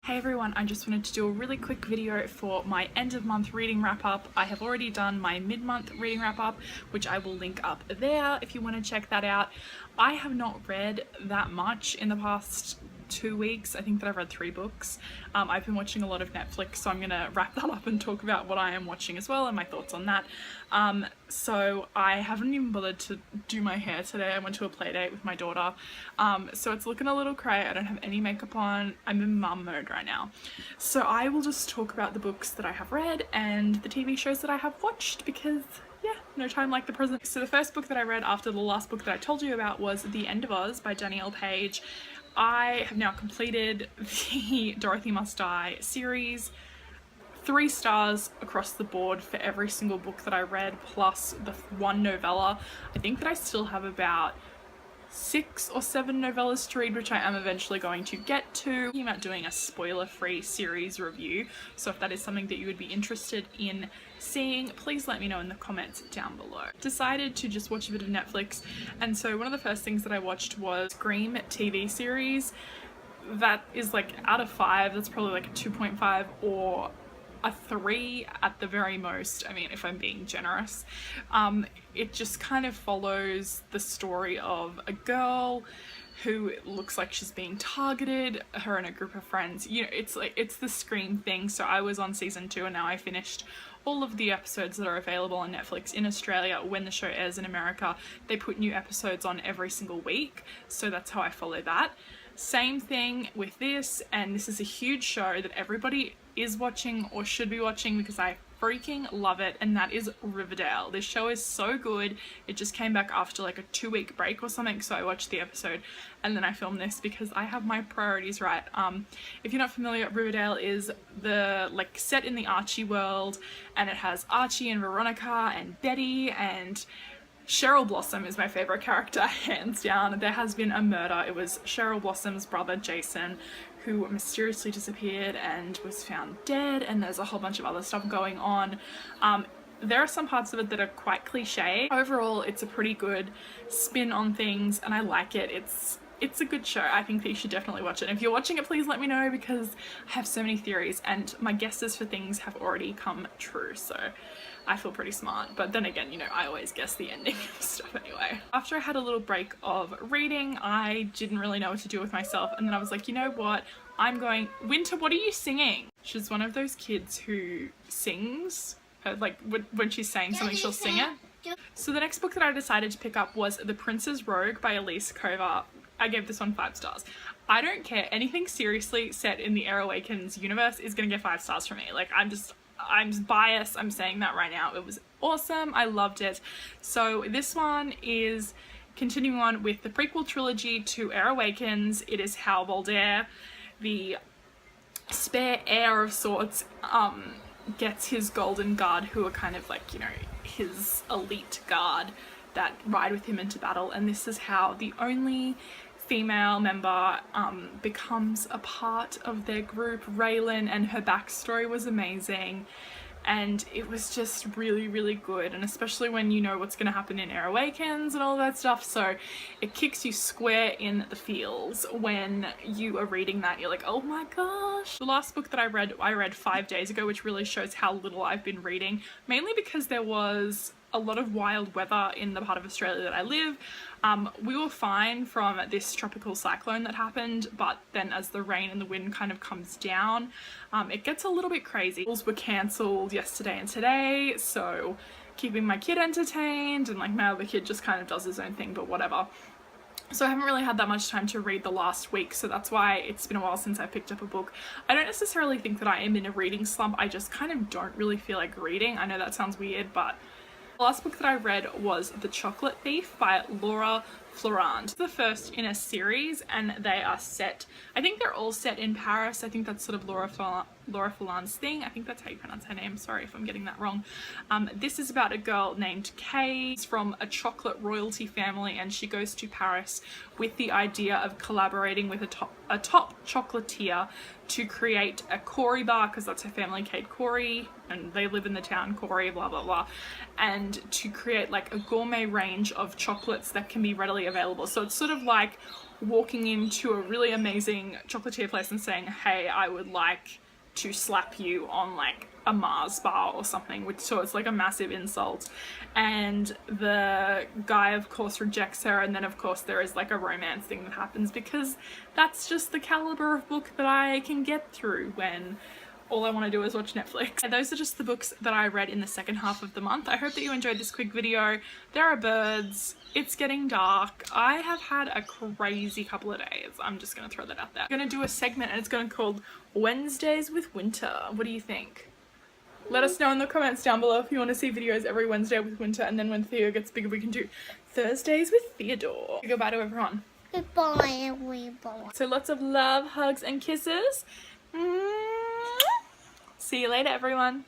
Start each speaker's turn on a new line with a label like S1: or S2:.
S1: Hey everyone, I just wanted to do a really quick video for my end of month reading wrap up. I have already done my mid-month reading wrap up, which I will link up there if you want to check that out. I have not read that much in the past 2 weeks. I think that I've read 3 books. I've been watching a lot of Netflix, so I'm gonna wrap that up and talk about what I am watching as well and my thoughts on that. So I haven't even bothered to do my hair today. I went to a play date with my daughter, so it's looking a little cray. I don't have any makeup on. I'm in mum mode right now. So I will just talk about the books that I have read and the TV shows that I have watched because yeah, no time like the present. So the first book that I read after the last book that I told you about was The End of Oz by Danielle Page. I have now completed the Dorothy Must Die series. 3 stars across the board for every single book that I read, plus the 1 novella. I think that I still have about 6 or 7 novellas to read, which I am eventually going to get to. I'm thinking about doing a spoiler-free series review, so if that is something that you would be interested in seeing, please let me know in the comments down below. Decided to just watch a bit of Netflix, and so one of the first things that I watched was Scream TV series. That is like out of 5, that's probably like a 2.5 or a 3 at the very most, I mean, if I'm being generous. It just kind of follows the story of a girl who looks like she's being targeted, her and a group of friends. You know, it's like, it's the Scream thing. So I was on season 2 and now I finished all of the episodes that are available on Netflix in Australia. When the show airs in America, they put new episodes on every single week, so that's how I follow that. Same thing with this, and this is a huge show that everybody is watching or should be watching because I freaking love it, and that is Riverdale. This show is so good. It just came back after like a 2-week break or something, so I watched the episode and then I filmed this because I have my priorities right. If you're not familiar, Riverdale is the like set in the Archie world, and it has Archie and Veronica and Betty, and Cheryl Blossom is my favourite character, hands down. There has been a murder. It was Cheryl Blossom's brother Jason who mysteriously disappeared and was found dead, and there's a whole bunch of other stuff going on. There are some parts of it that are quite cliche. Overall, it's a pretty good spin on things and I like it. It's a good show. I think that you should definitely watch it. And if you're watching it, please let me know because I have so many theories and my guesses for things have already come true, so I feel pretty smart. But then again, you know, I always guess the ending of stuff anyway. After I had a little break of reading, I didn't really know what to do with myself, and then I was like, you know what? Winter, what are you singing? She's one of those kids who sings, like when she's saying something, she'll sing it. So the next book that I decided to pick up was The Prince's Rogue by Elise Cover. I gave this one 5 stars. I don't care. Anything seriously set in the Air Awakens universe is gonna get 5 stars from me. Like, I'm biased. I'm saying that right now. It was awesome. I loved it. So this one is continuing on with the prequel trilogy to Air Awakens. It is how Balder, the spare heir of sorts, gets his golden guard, who are kind of like, you know, his elite guard that ride with him into battle, and this is how the only female member becomes a part of their group. Raylan, and her backstory was amazing, and it was just really, really good, and especially when you know what's going to happen in Air Awakens and all that stuff, so it kicks you square in the feels when you are reading that. You're like, oh my gosh. The last book that I read 5 days ago, which really shows how little I've been reading, mainly because there was a lot of wild weather in the part of Australia that I live. We were fine from this tropical cyclone that happened, but then as the rain and the wind kind of comes down, it gets a little bit crazy. Schools were cancelled yesterday and today, so keeping my kid entertained, and like my other kid just kind of does his own thing, but whatever. So I haven't really had that much time to read the last week, so that's why it's been a while since I picked up a book. I don't necessarily think that I am in a reading slump, I just kind of don't really feel like reading. I know that sounds weird, but the last book that I read was The Chocolate Thief by Laura Florent. The first in a series, and they are set, I think they're all set in Paris. I think that's sort of Laura Florent's thing. I think that's how you pronounce her name. Sorry if I'm getting that wrong. This is about a girl named Kay. She's from a chocolate royalty family, and she goes to Paris with the idea of collaborating with a top chocolatier to create a Corey bar, because that's her family, Kate Corey, and they live in the town Corey, blah blah blah, and to create like a gourmet range of chocolates that can be readily available. So it's sort of like walking into a really amazing chocolatier place and saying, hey, I would like to slap you on like a Mars bar or something, which, so it's like a massive insult. And the guy of course rejects her, and then of course there is like a romance thing that happens, because that's just the caliber of book that I can get through when all I want to do is watch Netflix. And those are just the books that I read in the second half of the month. I hope that you enjoyed this quick video. There are birds, it's getting dark. I have had a crazy couple of days. I'm just gonna throw that out there. I'm gonna do a segment and it's gonna be called Wednesdays with Winter. What do you think? Let us know in the comments down below if you want to see videos every Wednesday with Winter, and then when Theo gets bigger we can do Thursdays with Theodore. Goodbye to everyone.
S2: Goodbye, everyone.
S1: So lots of love, hugs and kisses. See you later, everyone.